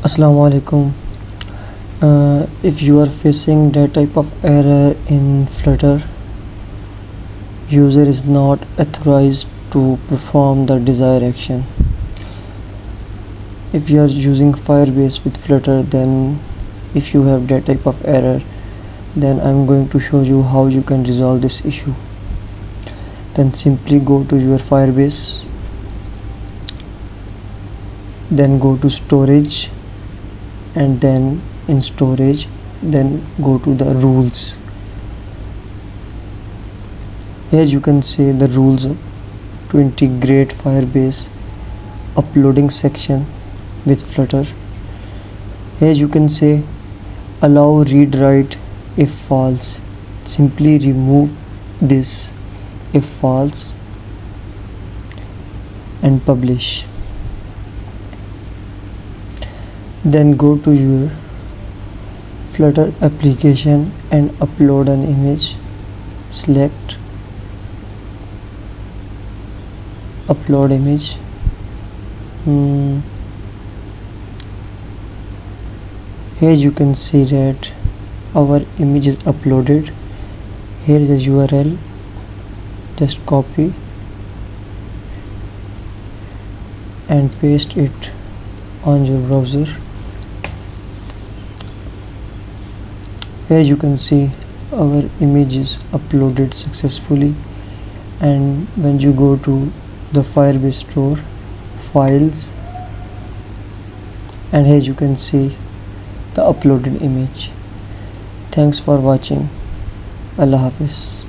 Assalamu alaikum. If you are facing that type of error in Flutter, user is not authorized to perform the desired action. If you are using Firebase with Flutter, then if you have that type of error, then I'm going to show you how you can resolve this issue. Then simply go to your Firebase, then go to storage, and then in storage, then go to the rules. Here you can see the rules to integrate Firebase uploading section with Flutter. Here you can say allow read write if false. Simply remove this if false and publish. Then go to your Flutter application and upload an image. Select upload image. Here you can see that our image is uploaded. Here is the URL. Just copy and paste it on your browser. Here you can see our image is uploaded successfully, and when you go to the Firebase store, files, and here you can see the uploaded image. Thanks for watching. Allah Hafiz.